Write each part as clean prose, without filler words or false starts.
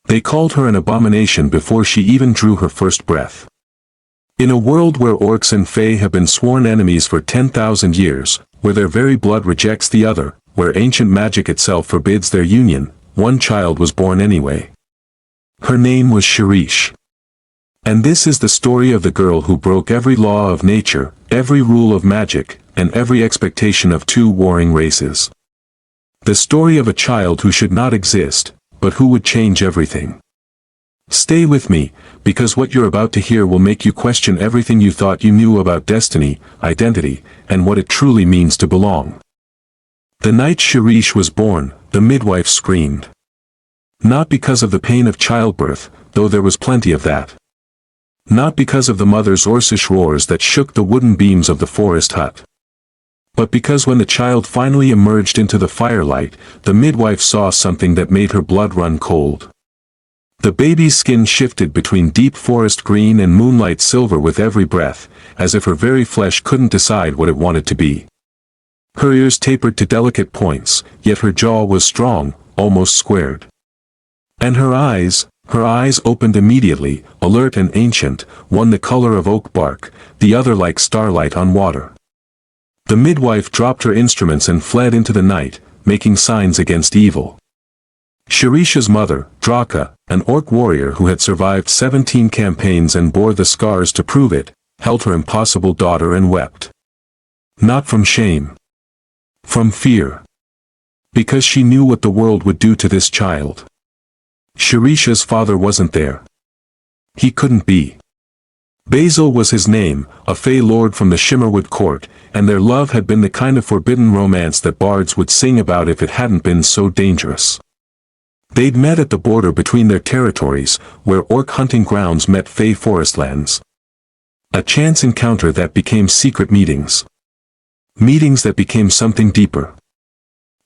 They called her an abomination before she even drew her first breath. In a world where orcs and fae have been sworn enemies for 10,000 years, where their very blood rejects the other, where ancient magic itself forbids their union, one child was born anyway. Her name was Shirish. And this is the story of the girl who broke every law of nature, every rule of magic, and every expectation of two warring races. The story of a child who should not exist, but who would change everything. Stay with me, because what you're about to hear will make you question everything you thought you knew about destiny, identity, and what it truly means to belong. The night Shirish was born, the midwife screamed. Not because of the pain of childbirth, though there was plenty of that. Not because of the mother's orcish roars that shook the wooden beams of the forest hut. But because when the child finally emerged into the firelight, the midwife saw something that made her blood run cold. The baby's skin shifted between deep forest green and moonlight silver with every breath, as if her very flesh couldn't decide what it wanted to be. Her ears tapered to delicate points, yet her jaw was strong, almost squared. And her eyes opened immediately, alert and ancient, one the color of oak bark, the other like starlight on water. The midwife dropped her instruments and fled into the night, making signs against evil. Shirish's mother, Draka, an orc warrior who had survived 17 campaigns and bore the scars to prove it, held her impossible daughter and wept. Not from shame. From fear. Because she knew what the world would do to this child. Shirish's father wasn't there. He couldn't be. Basil was his name, a Fey lord from the Shimmerwood court, and their love had been the kind of forbidden romance that bards would sing about if it hadn't been so dangerous. They'd met at the border between their territories, where orc hunting grounds met Fey forestlands. A chance encounter that became secret meetings. Meetings that became something deeper.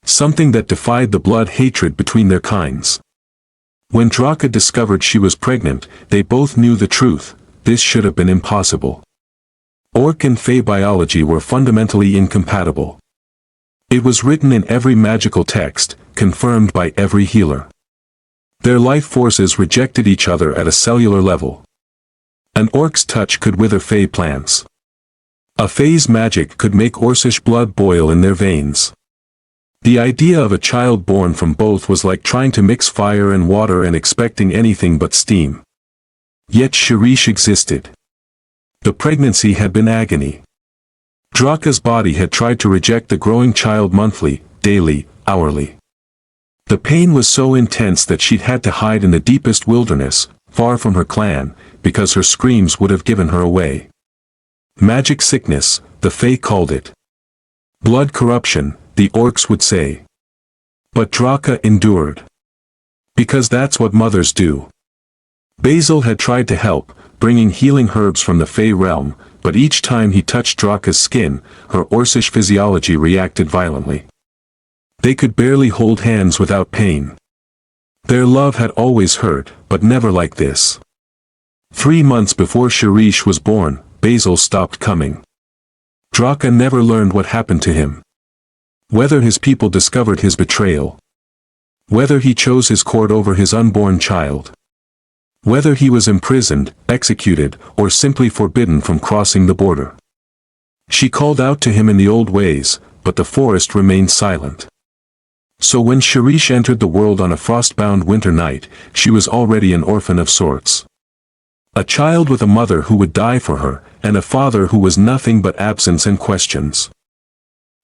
Something that defied the blood hatred between their kinds. When Draka discovered she was pregnant, they both knew the truth. This should have been impossible. Orc and Fey biology were fundamentally incompatible. It was written in every magical text, confirmed by every healer. Their life forces rejected each other at a cellular level. An orc's touch could wither Fey plants. A Fey's magic could make orcish blood boil in their veins. The idea of a child born from both was like trying to mix fire and water and expecting anything but steam. Yet Shirish existed. The pregnancy had been agony. Draka's body had tried to reject the growing child monthly, daily, hourly. The pain was so intense that she'd had to hide in the deepest wilderness, far from her clan, because her screams would have given her away. Magic sickness, the Fae called it. Blood corruption, the orcs would say. But Draka endured. Because that's what mothers do. Basil had tried to help, bringing healing herbs from the Fey realm, but each time he touched Draka's skin, her orcish physiology reacted violently. They could barely hold hands without pain. Their love had always hurt, but never like this. 3 months before Shirish was born, Basil stopped coming. Draka never learned what happened to him. Whether his people discovered his betrayal. Whether he chose his court over his unborn child. Whether he was imprisoned, executed, or simply forbidden from crossing the border. She called out to him in the old ways, but the forest remained silent. So when Shirish entered the world on a frost-bound winter night, she was already an orphan of sorts. A child with a mother who would die for her, and a father who was nothing but absence and questions.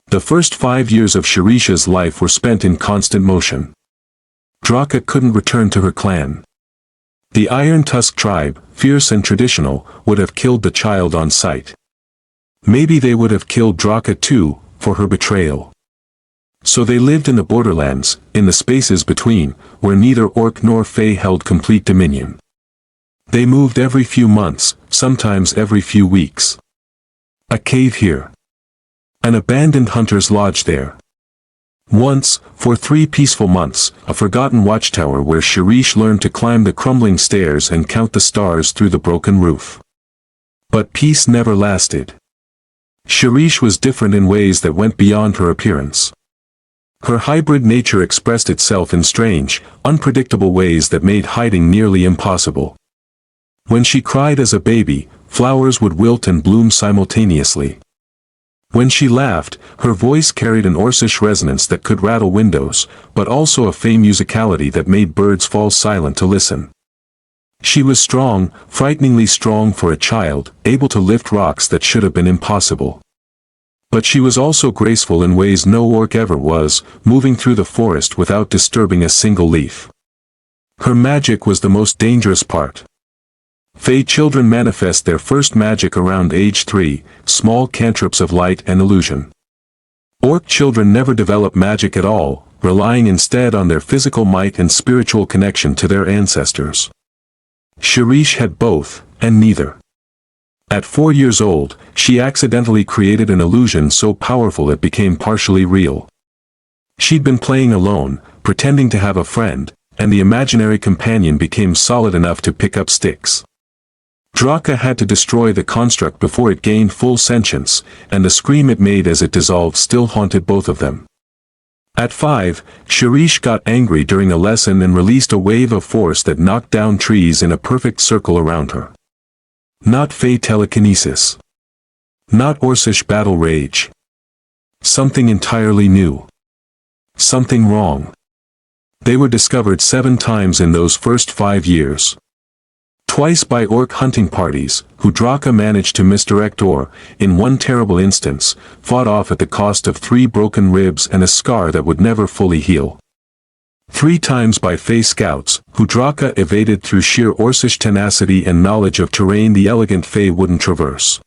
The first 5 years of Shirish's life were spent in constant motion. Draka couldn't return to her clan. The Iron Tusk tribe, fierce and traditional, would have killed the child on sight. Maybe they would have killed Draka too, for her betrayal. So they lived in the borderlands, in the spaces between, where neither orc nor Fey held complete dominion. They moved every few months, sometimes every few weeks. A cave here. An abandoned hunter's lodge there. Once, for 3 peaceful months, a forgotten watchtower where Shirish learned to climb the crumbling stairs and count the stars through the broken roof. But peace never lasted. Shirish was different in ways that went beyond her appearance. Her hybrid nature expressed itself in strange, unpredictable ways that made hiding nearly impossible. When she cried as a baby, flowers would wilt and bloom simultaneously. When she laughed, her voice carried an orcish resonance that could rattle windows, but also a fey musicality that made birds fall silent to listen. She was strong, frighteningly strong for a child, able to lift rocks that should have been impossible. But she was also graceful in ways no orc ever was, moving through the forest without disturbing a single leaf. Her magic was the most dangerous part. Fey children manifest their first magic around age 3, small cantrips of light and illusion. Orc children never develop magic at all, relying instead on their physical might and spiritual connection to their ancestors. Shirish had both, and neither. At 4 years old, she accidentally created an illusion so powerful it became partially real. She'd been playing alone, pretending to have a friend, and the imaginary companion became solid enough to pick up sticks. Draka had to destroy the construct before it gained full sentience, and the scream it made as it dissolved still haunted both of them. At 5, Shirish got angry during a lesson and released a wave of force that knocked down trees in a perfect circle around her. Not Fey telekinesis. Not Orcish battle rage. Something entirely new. Something wrong. They were discovered 7 times in those first 5 years. Twice by orc hunting parties, who Draka managed to misdirect or, in one terrible instance, fought off at the cost of 3 broken ribs and a scar that would never fully heal. 3 times by Fey scouts, who Draka evaded through sheer Orcish tenacity and knowledge of terrain the elegant Fey wouldn't traverse.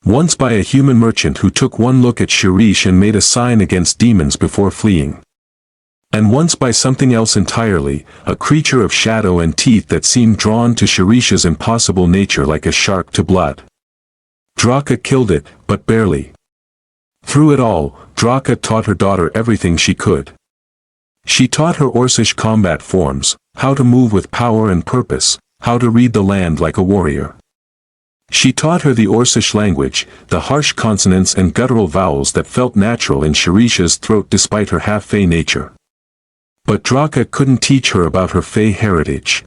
Once by a human merchant who took one look at Shirish and made a sign against demons before fleeing. And once by something else entirely, a creature of shadow and teeth that seemed drawn to Shirish's impossible nature like a shark to blood. Draka killed it, but barely. Through it all, Draka taught her daughter everything she could. She taught her Orcish combat forms, how to move with power and purpose, how to read the land like a warrior. She taught her the Orcish language, the harsh consonants and guttural vowels that felt natural in Shirish's throat despite her half-Fey nature. But Draka couldn't teach her about her Fey heritage.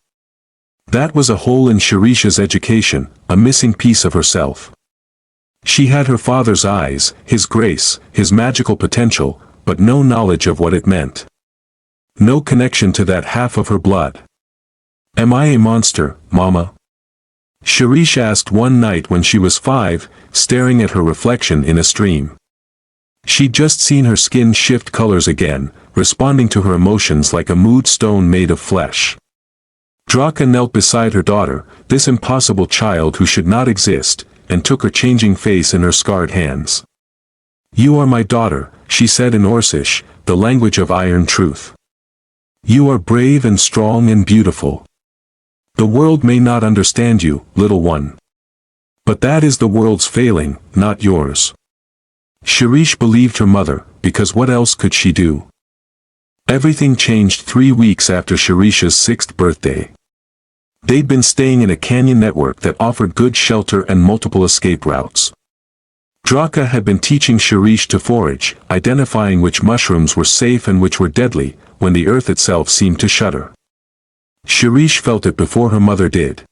That was a hole in Shirish's education, a missing piece of herself. She had her father's eyes, his grace, his magical potential, but no knowledge of what it meant. No connection to that half of her blood. "Am I a monster, Mama?" Shirish asked one night when she was 5, staring at her reflection in a stream. She'd just seen her skin shift colors again, responding to her emotions like a mood stone made of flesh. Draka knelt beside her daughter, this impossible child who should not exist, and took her changing face in her scarred hands. "You are my daughter," she said in Orcish, the language of iron truth. "You are brave and strong and beautiful. The world may not understand you, little one. But that is the world's failing, not yours." Shirish believed her mother, because what else could she do? Everything changed 3 weeks after Shirish's 6th birthday. They'd been staying in a canyon network that offered good shelter and multiple escape routes. Draka had been teaching Shirish to forage, identifying which mushrooms were safe and which were deadly, when the earth itself seemed to shudder. Shirish felt it before her mother did.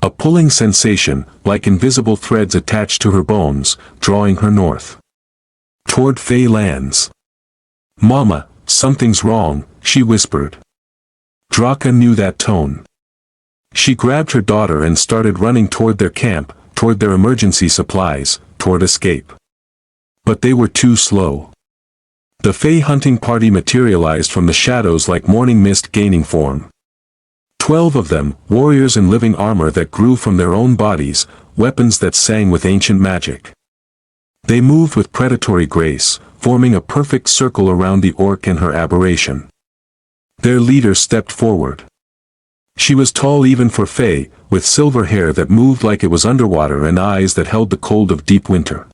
A pulling sensation, like invisible threads attached to her bones, drawing her north. Toward Fey lands. "Mama, something's wrong," she whispered. Draka knew that tone. She grabbed her daughter and started running toward their camp, toward their emergency supplies, toward escape. But they were too slow. The Fey hunting party materialized from the shadows like morning mist gaining form. 12 of them, warriors in living armor that grew from their own bodies, weapons that sang with ancient magic. They moved with predatory grace, forming a perfect circle around the orc and her aberration. Their leader stepped forward. She was tall even for Fey, with silver hair that moved like it was underwater and eyes that held the cold of deep winter.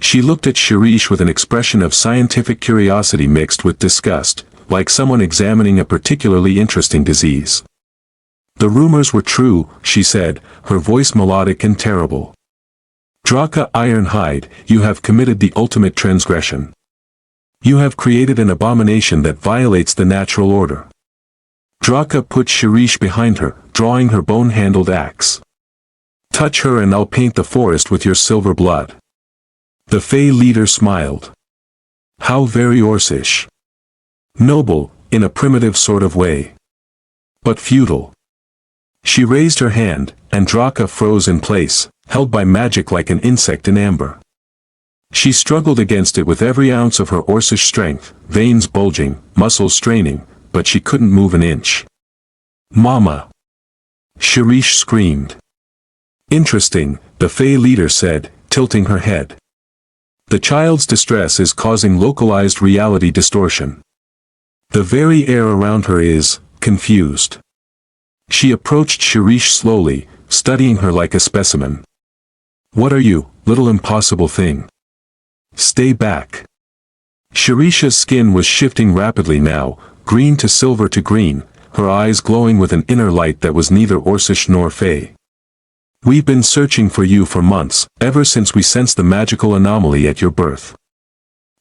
She looked at Shirish with an expression of scientific curiosity mixed with disgust, like someone examining a particularly interesting disease. "The rumors were true," she said, her voice melodic and terrible. "Draka Ironhide, you have committed the ultimate transgression. You have created an abomination that violates the natural order. Draka put Shirish behind her, drawing her bone-handled axe. Touch her and I'll paint the forest with your silver blood. The Fey leader smiled. How very Orcish. Noble, in a primitive sort of way. But futile. She raised her hand, and Draka froze in place, held by magic like an insect in amber. She struggled against it with every ounce of her Orcish strength, veins bulging, muscles straining, but she couldn't move an inch. Mama! Shirish screamed. Interesting, the Fey leader said, tilting her head. The child's distress is causing localized reality distortion. The very air around her is confused. She approached Shirish slowly, studying her like a specimen. What are you, little impossible thing? Stay back. Shirish's skin was shifting rapidly now, green to silver to green, her eyes glowing with an inner light that was neither Orcish nor Fey. We've been searching for you for months, ever since we sensed the magical anomaly at your birth.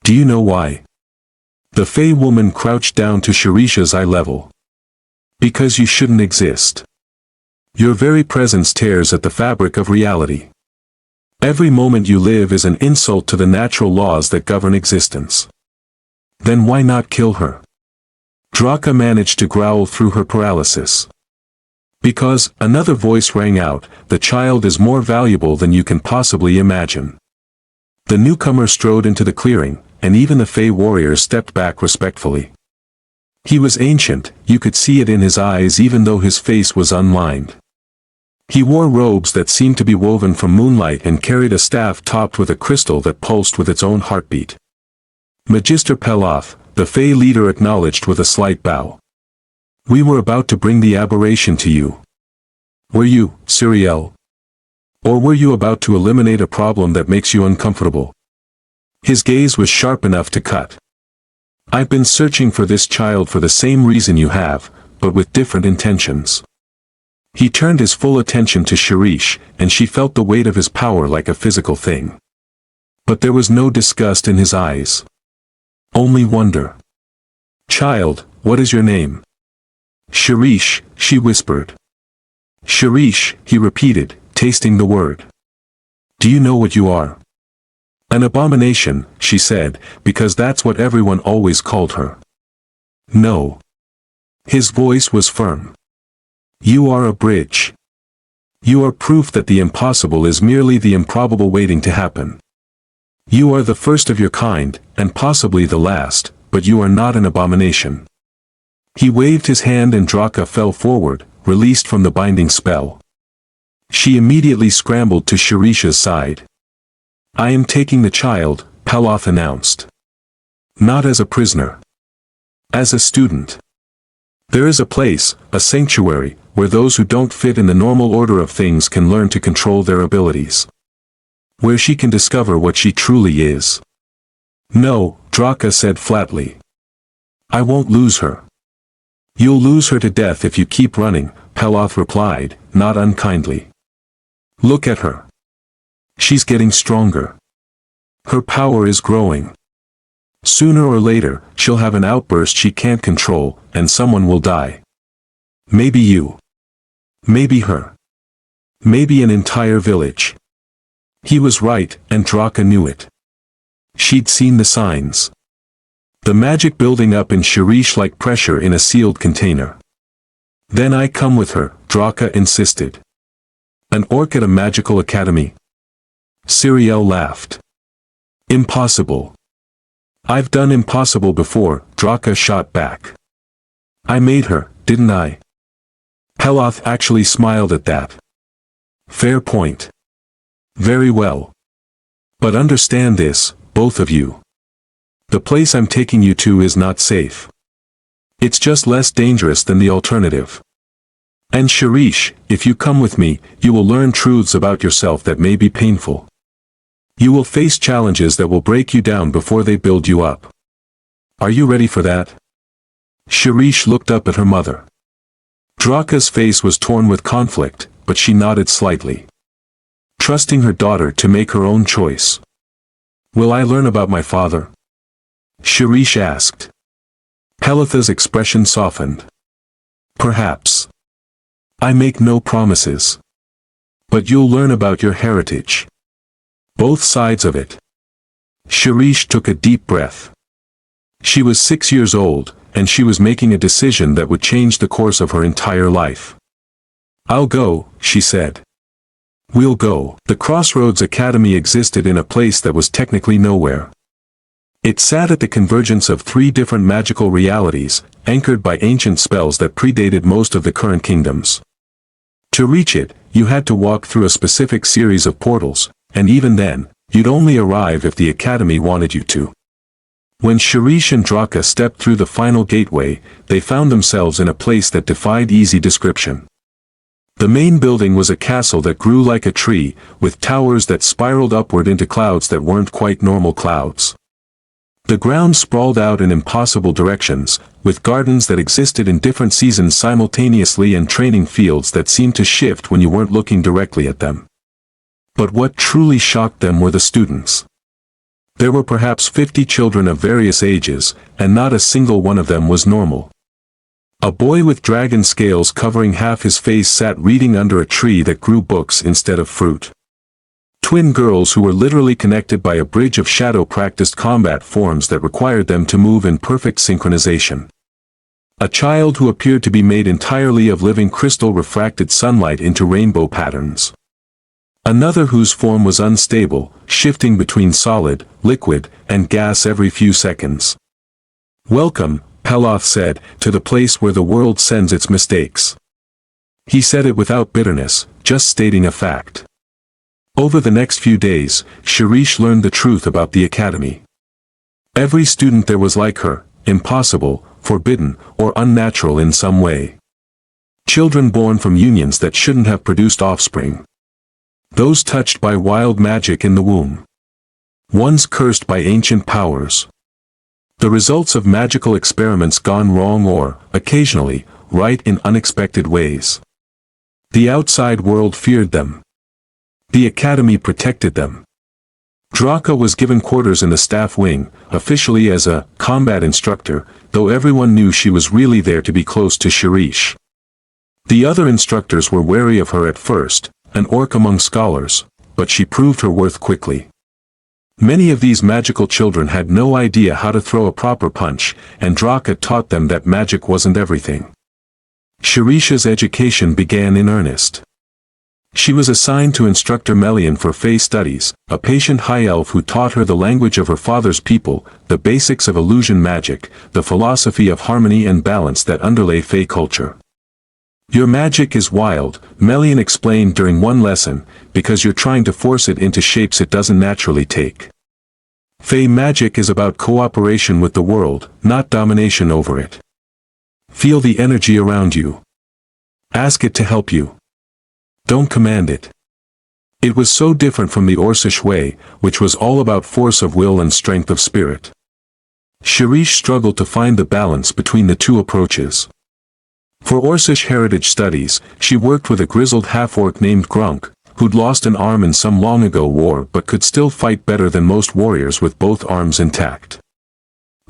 Do you know why? The Fey woman crouched down to Shirish's eye level. Because you shouldn't exist. Your very presence tears at the fabric of reality. Every moment you live is an insult to the natural laws that govern existence. Then why not kill her? Draka managed to growl through her paralysis. Because, another voice rang out, the child is more valuable than you can possibly imagine. The newcomer strode into the clearing, and even the Fey warriors stepped back respectfully. He was ancient, you could see it in his eyes even though his face was unlined. He wore robes that seemed to be woven from moonlight and carried a staff topped with a crystal that pulsed with its own heartbeat. Magister Peloth, the Fey leader acknowledged with a slight bow. We were about to bring the aberration to you. Were you, Siriel? Or were you about to eliminate a problem that makes you uncomfortable? His gaze was sharp enough to cut. I've been searching for this child for the same reason you have, but with different intentions. He turned his full attention to Shirish, and she felt the weight of his power like a physical thing. But there was no disgust in his eyes. Only wonder. Child, what is your name? Shirish, she whispered. Shirish, he repeated, tasting the word. Do you know what you are? An abomination, she said, because that's what everyone always called her. No. His voice was firm. You are a bridge. You are proof that the impossible is merely the improbable waiting to happen. You are the first of your kind, and possibly the last, but you are not an abomination. He waved his hand and Draka fell forward, released from the binding spell. She immediately scrambled to Shirish's side. I am taking the child, Peloth announced. Not as a prisoner. As a student. There is a place, a sanctuary, where those who don't fit in the normal order of things can learn to control their abilities. Where she can discover what she truly is. No, Draka said flatly. I won't lose her. You'll lose her to death if you keep running, Peloth replied, not unkindly. Look at her. She's getting stronger. Her power is growing. Sooner or later, she'll have an outburst she can't control, and someone will die. Maybe you. Maybe her. Maybe an entire village. He was right, and Draka knew it. She'd seen the signs. The magic building up in Shirish like pressure in a sealed container. Then I come with her, Draka insisted. An orc at a magical academy? Siriel laughed. Impossible. I've done impossible before, Draka shot back. I made her, didn't I? Peloth actually smiled at that. Fair point. Very well. But understand this, both of you. The place I'm taking you to is not safe. It's just less dangerous than the alternative. And Shirish, if you come with me, you will learn truths about yourself that may be painful. You will face challenges that will break you down before they build you up. Are you ready for that? Shirish looked up at her mother. Draka's face was torn with conflict, but she nodded slightly. Trusting her daughter to make her own choice. Will I learn about my father? Shirish asked. Pelitha's expression softened. Perhaps. I make no promises. But you'll learn about your heritage. Both sides of it. Shirish took a deep breath. She was 6 years old, and she was making a decision that would change the course of her entire life. I'll go, she said. We'll go. The Crossroads Academy existed in a place that was technically nowhere. It sat at the convergence of 3 different magical realities, anchored by ancient spells that predated most of the current kingdoms. To reach it, you had to walk through a specific series of portals, and even then, you'd only arrive if the Academy wanted you to. When Shirish and Draka stepped through the final gateway, they found themselves in a place that defied easy description. The main building was a castle that grew like a tree, with towers that spiraled upward into clouds that weren't quite normal clouds. The ground sprawled out in impossible directions, with gardens that existed in different seasons simultaneously and training fields that seemed to shift when you weren't looking directly at them. But what truly shocked them were the students. There were perhaps 50 children of various ages, and not a single one of them was normal. A boy with dragon scales covering half his face sat reading under a tree that grew books instead of fruit. Twin girls who were literally connected by a bridge of shadow practiced combat forms that required them to move in perfect synchronization. A child who appeared to be made entirely of living crystal refracted sunlight into rainbow patterns. Another whose form was unstable, shifting between solid, liquid, and gas every few seconds. Welcome, Peloth said, to the place where the world sends its mistakes. He said it without bitterness, just stating a fact. Over the next few days, Shirish learned the truth about the academy. Every student there was like her, impossible, forbidden, or unnatural in some way. Children born from unions that shouldn't have produced offspring. Those touched by wild magic in the womb. Ones cursed by ancient powers. The results of magical experiments gone wrong or, occasionally, right in unexpected ways. The outside world feared them. The academy protected them. Draka was given quarters in the staff wing, officially as a combat instructor, though everyone knew she was really there to be close to Shirish. The other instructors were wary of her at first, an orc among scholars, but she proved her worth quickly. Many of these magical children had no idea how to throw a proper punch, and Draka taught them that magic wasn't everything. Shirish's education began in earnest. She was assigned to instructor Melian for Fey studies, a patient high elf who taught her the language of her father's people, the basics of illusion magic, the philosophy of harmony and balance that underlay Fey culture. Your magic is wild, Melian explained during one lesson, because you're trying to force it into shapes it doesn't naturally take. Fey magic is about cooperation with the world, not domination over it. Feel the energy around you. Ask it to help you. Don't command it. It was so different from the Orcish way, which was all about force of will and strength of spirit. Shirish struggled to find the balance between the two approaches. For Orcish heritage studies, she worked with a grizzled half-orc named Grunk, who'd lost an arm in some long-ago war but could still fight better than most warriors with both arms intact.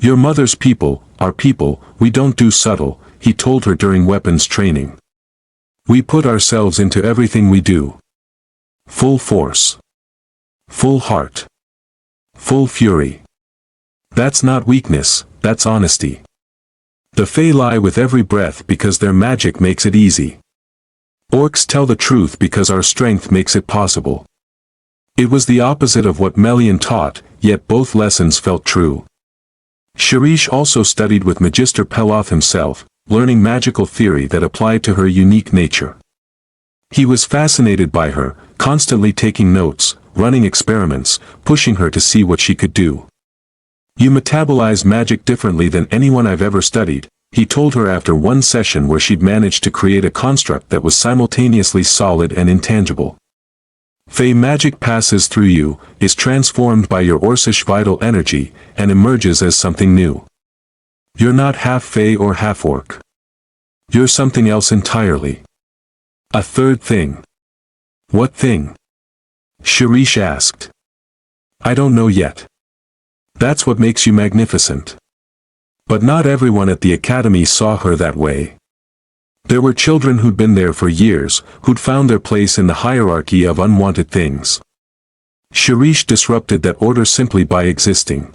Your mother's people, our people, we don't do subtle, he told her during weapons training. We put ourselves into everything we do. Full force. Full heart. Full fury. That's not weakness, that's honesty. The Fae lie with every breath because their magic makes it easy. Orcs tell the truth because our strength makes it possible. It was the opposite of what Melian taught, yet both lessons felt true. Shirish also studied with Magister Peloth himself, learning magical theory that applied to her unique nature. He was fascinated by her, constantly taking notes, running experiments, pushing her to see what she could do. You metabolize magic differently than anyone I've ever studied, he told her after one session where she'd managed to create a construct that was simultaneously solid and intangible. Fey magic passes through you, is transformed by your Orcish vital energy, and emerges as something new. You're not half Fey or half Orc. You're something else entirely. A third thing. What thing? Shirish asked. I don't know yet. That's what makes you magnificent. But not everyone at the academy saw her that way. There were children who'd been there for years, who'd found their place in the hierarchy of unwanted things. Shirish disrupted that order simply by existing.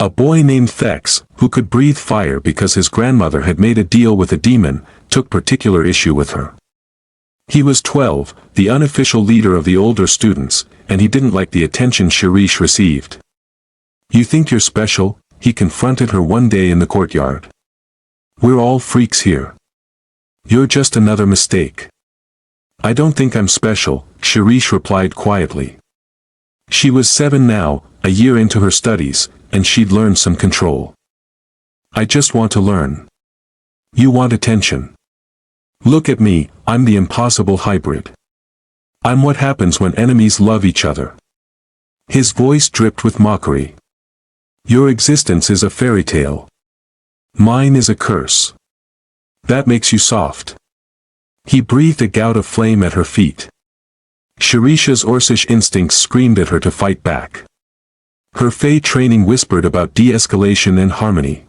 A boy named Thex, who could breathe fire because his grandmother had made a deal with a demon, took particular issue with her. He was 12, the unofficial leader of the older students, and he didn't like the attention Shirish received. "You think you're special?" he confronted her one day in the courtyard. "We're all freaks here. You're just another mistake." "I don't think I'm special," Shirish replied quietly. She was 7 now, a year into her studies, and she'd learned some control. "I just want to learn. You want attention. Look at me, I'm the impossible hybrid. I'm what happens when enemies love each other." His voice dripped with mockery. "Your existence is a fairy tale. Mine is a curse. That makes you soft." He breathed a gout of flame at her feet. Shirisha's Orcish instincts screamed at her to fight back. Her Fey training whispered about de-escalation and harmony.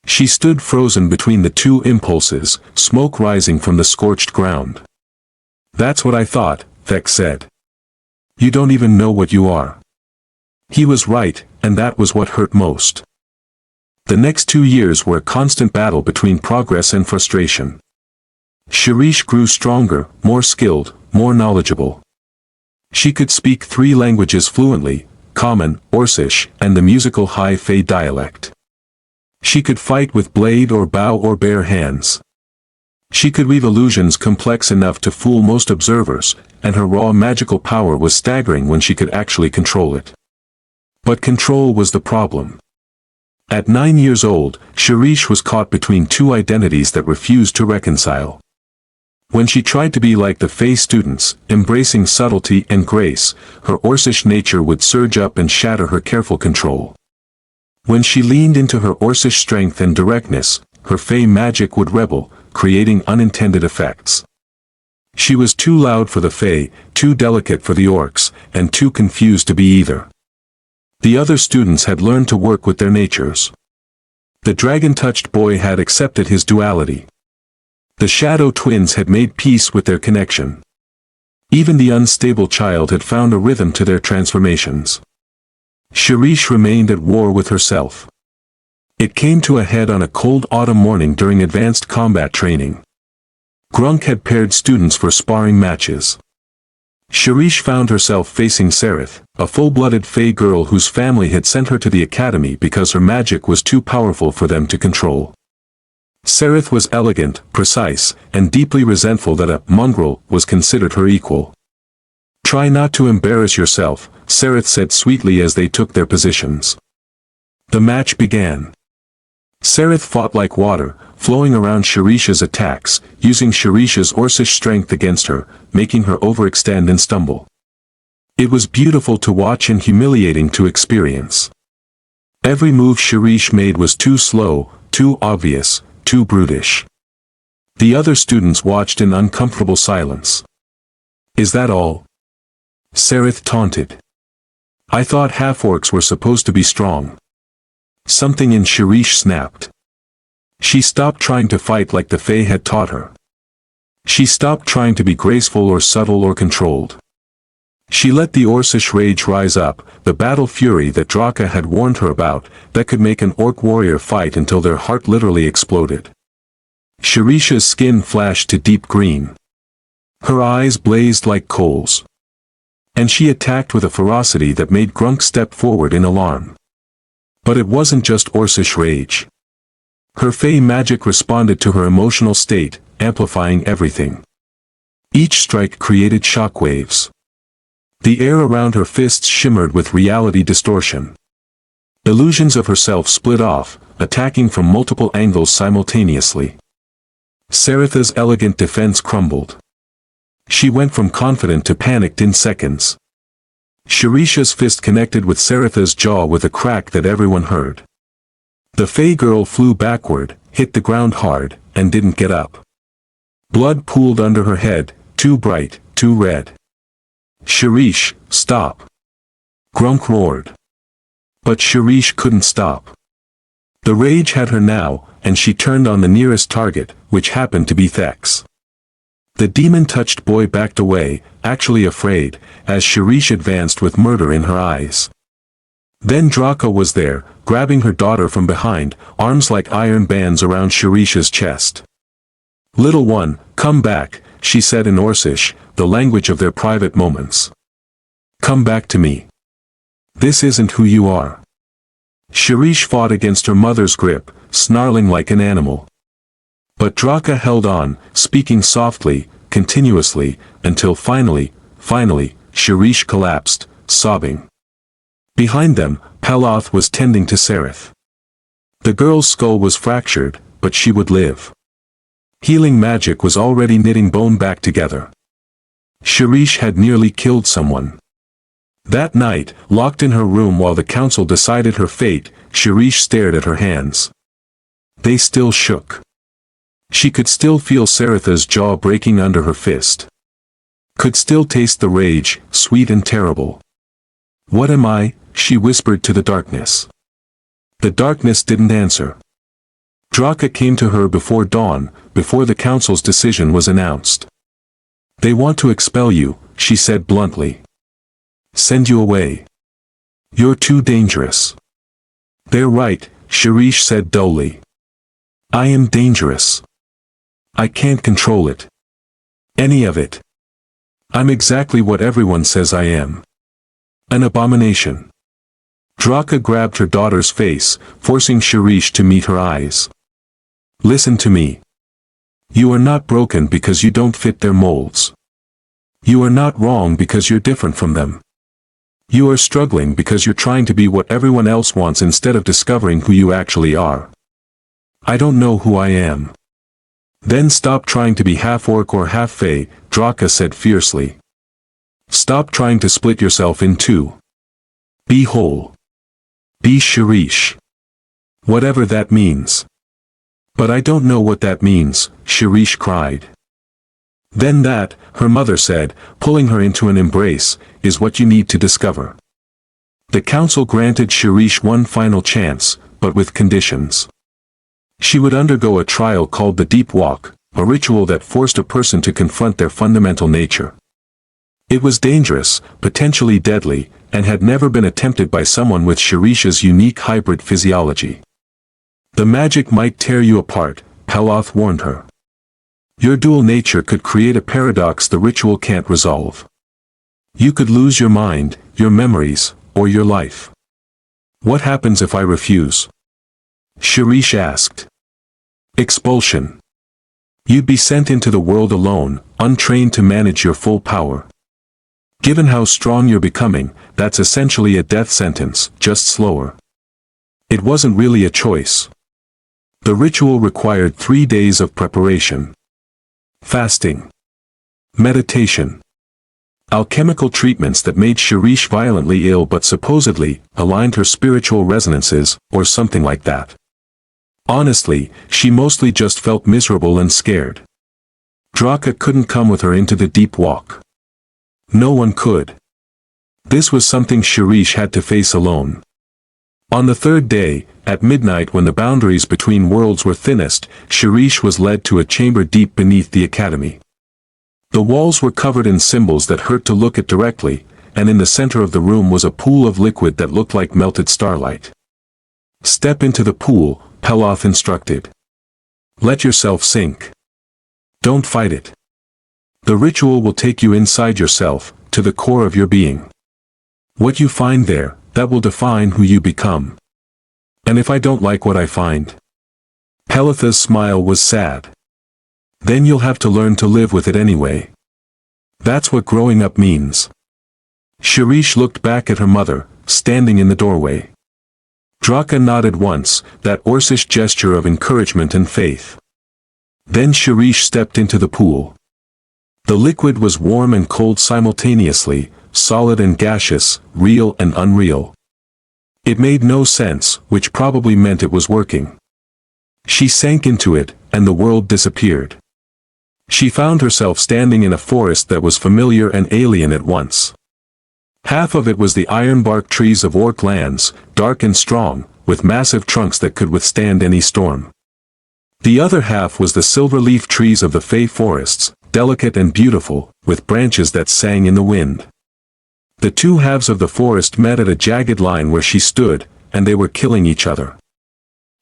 She stood frozen between the two impulses, smoke rising from the scorched ground. "That's what I thought," Thex said. "You don't even know what you are." He was right, and that was what hurt most. The next 2 years were a constant battle between progress and frustration. Shirish grew stronger, more skilled, more knowledgeable. She could speak 3 languages fluently, Common, Orcish, and the musical High Fey dialect. She could fight with blade or bow or bare hands. She could weave illusions complex enough to fool most observers, and her raw magical power was staggering when she could actually control it. But control was the problem. At 9 years old, Shirish was caught between 2 identities that refused to reconcile. When she tried to be like the Fey students, embracing subtlety and grace, her Orcish nature would surge up and shatter her careful control. When she leaned into her Orcish strength and directness, her Fey magic would rebel, creating unintended effects. She was too loud for the Fey, too delicate for the orcs, and too confused to be either. The other students had learned to work with their natures. The dragon-touched boy had accepted his duality. The shadow twins had made peace with their connection. Even the unstable child had found a rhythm to their transformations. Shirish remained at war with herself. It came to a head on a cold autumn morning during advanced combat training. Grunk had paired students for sparring matches. Shirish found herself facing Sereth, a full-blooded Fey girl whose family had sent her to the academy because her magic was too powerful for them to control. Sereth was elegant, precise, and deeply resentful that a mongrel was considered her equal. "Try not to embarrass yourself," Sereth said sweetly as they took their positions. The match began. Sereth fought like water, flowing around Shirisha's attacks, using Shirisha's Orcish strength against her, making her overextend and stumble. It was beautiful to watch and humiliating to experience. Every move Shirish made was too slow, too obvious, too brutish. The other students watched in uncomfortable silence. "Is that all?" Sereth taunted. "I thought half-orcs were supposed to be strong." Something in Shirish snapped. She stopped trying to fight like the Fae had taught her. She stopped trying to be graceful or subtle or controlled. She let the Orcish rage rise up, the battle fury that Draka had warned her about, that could make an orc warrior fight until their heart literally exploded. Shirisha's skin flashed to deep green. Her eyes blazed like coals. And she attacked with a ferocity that made Grunk step forward in alarm. But it wasn't just Orcish rage. Her Fey magic responded to her emotional state, amplifying everything. Each strike created shockwaves. The air around her fists shimmered with reality distortion. Illusions of herself split off, attacking from multiple angles simultaneously. Seretha's elegant defense crumbled. She went from confident to panicked in seconds. Shirisha's fist connected with Seretha's jaw with a crack that everyone heard. The Fey girl flew backward, hit the ground hard, and didn't get up. Blood pooled under her head, too bright, too red. "Shirish, stop!" Grunk roared. But Shirish couldn't stop. The rage had her now, and she turned on the nearest target, which happened to be Thex. The demon-touched boy backed away, actually afraid, as Shirish advanced with murder in her eyes. Then Draka was there, grabbing her daughter from behind, arms like iron bands around Shirish's chest. "Little one, come back," she said in Orcish, the language of their private moments. "Come back to me. This isn't who you are." Shirish fought against her mother's grip, snarling like an animal. But Draka held on, speaking softly, continuously, until finally, Shirish collapsed, sobbing. Behind them, Peloth was tending to Sereth. The girl's skull was fractured, but she would live. Healing magic was already knitting bone back together. Shirish had nearly killed someone. That night, locked in her room while the council decided her fate, Shirish stared at her hands. They still shook. She could still feel Seretha's jaw breaking under her fist. Could still taste the rage, sweet and terrible. "What am I?" she whispered to the darkness. The darkness didn't answer. Draka came to her before dawn, before the council's decision was announced. "They want to expel you," she said bluntly. "Send you away. You're too dangerous." "They're right," Shirish said dully. "I am dangerous. I can't control it. Any of it. I'm exactly what everyone says I am. An abomination." Draka grabbed her daughter's face, forcing Shirish to meet her eyes. "Listen to me. You are not broken because you don't fit their molds. You are not wrong because you're different from them. You are struggling because you're trying to be what everyone else wants instead of discovering who you actually are. I don't know who I am." "Then stop trying to be half-orc or half-fae," Draka said fiercely. "Stop trying to split yourself in two. Be whole. Be Shirish. Whatever that means." "But I don't know what that means," Shirish cried. "Then that," her mother said, pulling her into an embrace, "is what you need to discover." The council granted Shirish one final chance, but with conditions. She would undergo a trial called the Deep Walk, a ritual that forced a person to confront their fundamental nature. It was dangerous, potentially deadly, and had never been attempted by someone with Shirish's unique hybrid physiology. "The magic might tear you apart," Peloth warned her. "Your dual nature could create a paradox the ritual can't resolve. You could lose your mind, your memories, or your life." "What happens if I refuse?" Shirish asked. "Expulsion. You'd be sent into the world alone, untrained to manage your full power. Given how strong you're becoming, that's essentially a death sentence, just slower." It wasn't really a choice. The ritual required 3 days of preparation. Fasting. Meditation. Alchemical treatments that made Shirish violently ill but supposedly aligned her spiritual resonances, or something like that. Honestly, she mostly just felt miserable and scared. Draka couldn't come with her into the Deep Walk. No one could. This was something Shirish had to face alone. On the third day, at midnight when the boundaries between worlds were thinnest, Shirish was led to a chamber deep beneath the academy. The walls were covered in symbols that hurt to look at directly, and in the center of the room was a pool of liquid that looked like melted starlight. "Step into the pool," Peloth instructed. "Let yourself sink. Don't fight it. The ritual will take you inside yourself, to the core of your being. What you find there, that will define who you become. And if I don't like what I find?" Pelotha's smile was sad. "Then you'll have to learn to live with it anyway. That's what growing up means." Shirish looked back at her mother, standing in the doorway. Draka nodded once, that Orcish gesture of encouragement and faith. Then Shirish stepped into the pool. The liquid was warm and cold simultaneously, solid and gaseous, real and unreal. It made no sense, which probably meant it was working. She sank into it, and the world disappeared. She found herself standing in a forest that was familiar and alien at once. Half of it was the ironbark trees of orc lands, dark and strong, with massive trunks that could withstand any storm. The other half was the silver-leaf trees of the Fey forests, delicate and beautiful, with branches that sang in the wind. The two halves of the forest met at a jagged line where she stood, and they were killing each other.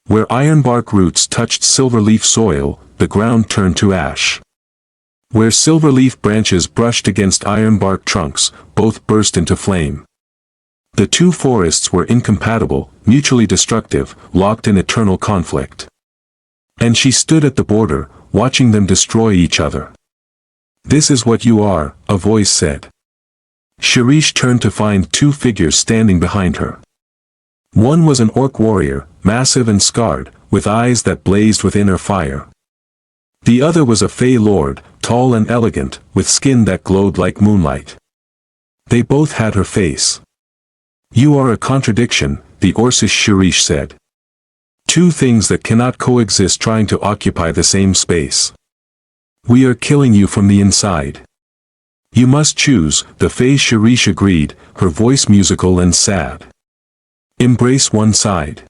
Where ironbark roots touched silver-leaf soil, the ground turned to ash. Where silver-leaf branches brushed against ironbark trunks, both burst into flame. The two forests were incompatible, mutually destructive, locked in eternal conflict. And she stood at the border, watching them destroy each other. "This is what you are," a voice said. Shirish turned to find two figures standing behind her. One was an orc warrior, massive and scarred, with eyes that blazed with inner fire. The other was a Fey lord, tall and elegant, with skin that glowed like moonlight. They both had her face. "You are a contradiction," the orcish Shirish said. "Two things that cannot coexist trying to occupy the same space. We are killing you from the inside. You must choose," the Fey Shirish agreed, her voice musical and sad. "Embrace one side.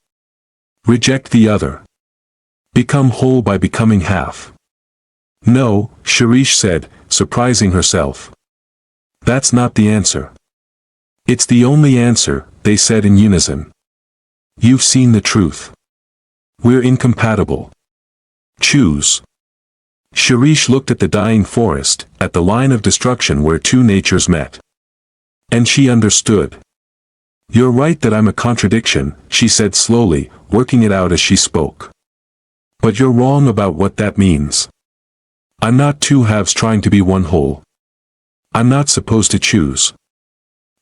Reject the other. Become whole by becoming half." "No," Shirish said, surprising herself. "That's not the answer." "It's the only answer," they said in unison. "You've seen the truth. We're incompatible. Choose." Shirish looked at the dying forest, at the line of destruction where two natures met. And she understood. "You're right that I'm a contradiction," she said slowly, working it out as she spoke. "But you're wrong about what that means. I'm not two halves trying to be one whole. I'm not supposed to choose.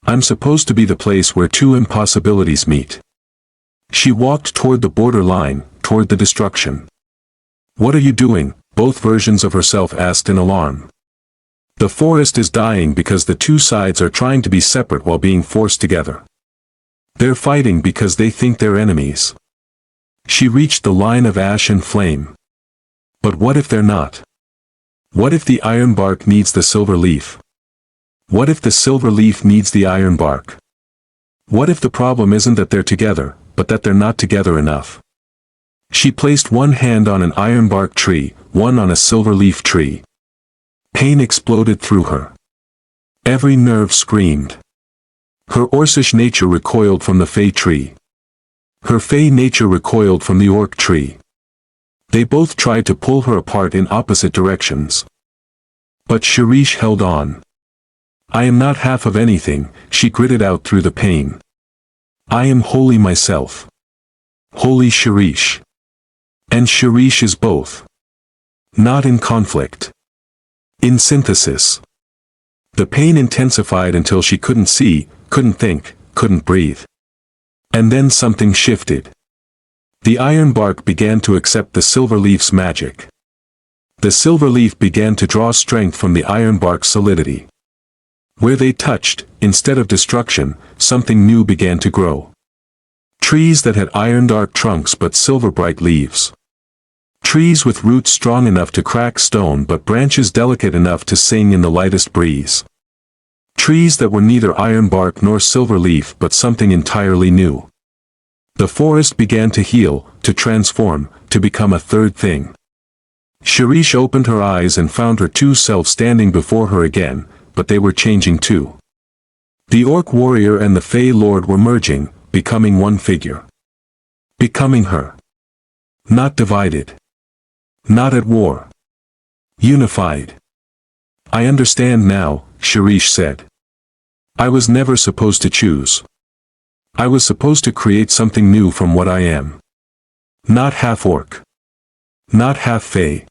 I'm supposed to be the place where two impossibilities meet." She walked toward the border line, toward the destruction. "What are you doing?" both versions of herself asked in alarm. "The forest is dying because the two sides are trying to be separate while being forced together. They're fighting because they think they're enemies." She reached the line of ash and flame. "But what if they're not? What if the ironbark needs the silver leaf? What if the silver leaf needs the ironbark? What if the problem isn't that they're together, but that they're not together enough?" She placed one hand on an ironbark tree, one on a silver leaf tree. Pain exploded through her. Every nerve screamed. Her orcish nature recoiled from the Fey tree. Her Fey nature recoiled from the orc tree. They both tried to pull her apart in opposite directions. But Shirish held on. "I am not half of anything," she gritted out through the pain. "I am wholly myself. Wholly Shirish. And Shirish is both. Not in conflict. In synthesis." The pain intensified until she couldn't see, couldn't think, couldn't breathe. And then something shifted. The ironbark began to accept the silver leaf's magic. The silver leaf began to draw strength from the ironbark's solidity. Where they touched, instead of destruction, something new began to grow. Trees that had iron-dark trunks but silver-bright leaves. Trees with roots strong enough to crack stone but branches delicate enough to sing in the lightest breeze. Trees that were neither ironbark nor silver leaf but something entirely new. The forest began to heal, to transform, to become a third thing. Shirish opened her eyes and found her two selves standing before her again, but they were changing too. The orc warrior and the Fey lord were merging, becoming one figure. Becoming her. Not divided. Not at war. Unified. "I understand now," Shirish said. "I was never supposed to choose. I was supposed to create something new from what I am. Not half orc. Not half Fey.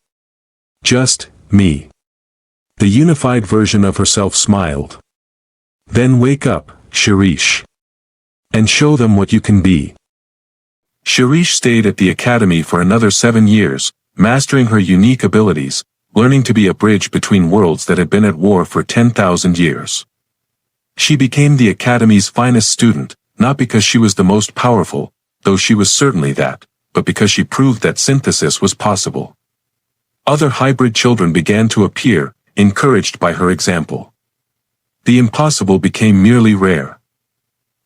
Just me." The unified version of herself smiled. "Then wake up, Shirish. And show them what you can be." Shirish stayed at the academy for another 7 years, mastering her unique abilities, learning to be a bridge between worlds that had been at war for 10,000 years. She became the academy's finest student, not because she was the most powerful, though she was certainly that, but because she proved that synthesis was possible. Other hybrid children began to appear, encouraged by her example. The impossible became merely rare.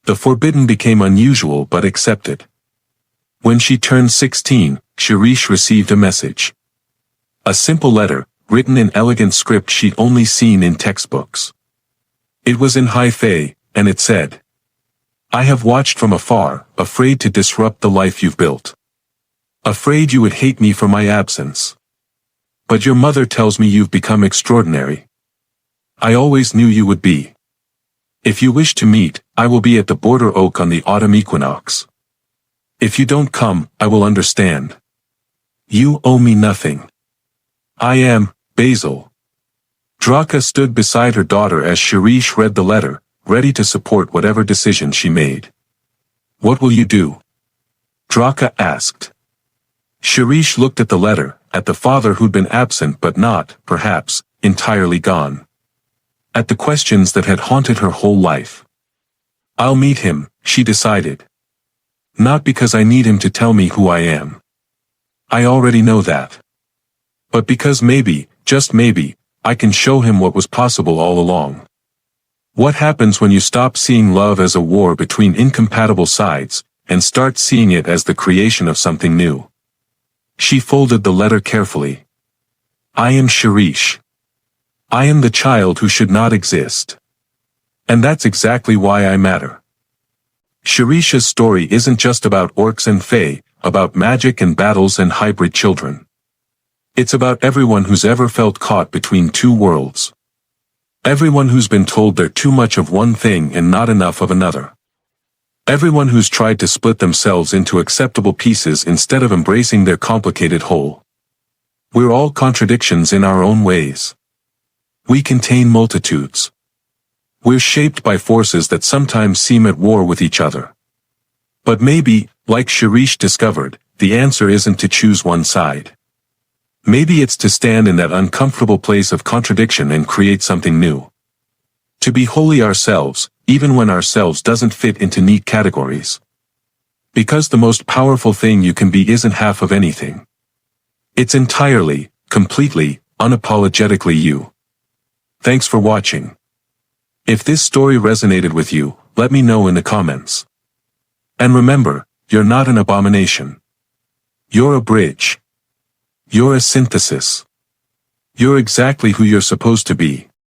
The forbidden became unusual but accepted. When she turned 16, Shirish received a message. A simple letter, written in elegant script she'd only seen in textbooks. It was in high fae, and it said, "I have watched from afar, afraid to disrupt the life you've built. Afraid you would hate me for my absence. But your mother tells me you've become extraordinary. I always knew you would be. If you wish to meet, I will be at the border oak on the autumn equinox. If you don't come, I will understand. You owe me nothing. I am, Basil." Draka stood beside her daughter as Shirish read the letter, ready to support whatever decision she made. "What will you do?" Draka asked. Shirish looked at the letter, at the father who'd been absent but not, perhaps, entirely gone. At the questions that had haunted her whole life. "I'll meet him," she decided. "Not because I need him to tell me who I am. I already know that. But because maybe, just maybe, I can show him what was possible all along. What happens when you stop seeing love as a war between incompatible sides, and start seeing it as the creation of something new?" She folded the letter carefully. "I am Shirish. I am the child who should not exist. And that's exactly why I matter." Shirish's story isn't just about orcs and fae, about magic and battles and hybrid children. It's about everyone who's ever felt caught between two worlds. Everyone who's been told they're too much of one thing and not enough of another. Everyone who's tried to split themselves into acceptable pieces instead of embracing their complicated whole. We're all contradictions in our own ways. We contain multitudes. We're shaped by forces that sometimes seem at war with each other. But maybe, like Shirish discovered, the answer isn't to choose one side. Maybe it's to stand in that uncomfortable place of contradiction and create something new. To be wholly ourselves, even when ourselves doesn't fit into neat categories. Because the most powerful thing you can be isn't half of anything. It's entirely, completely, unapologetically you. Thanks for watching. If this story resonated with you, let me know in the comments. And remember, you're not an abomination. You're a bridge. You're a synthesis. You're exactly who you're supposed to be.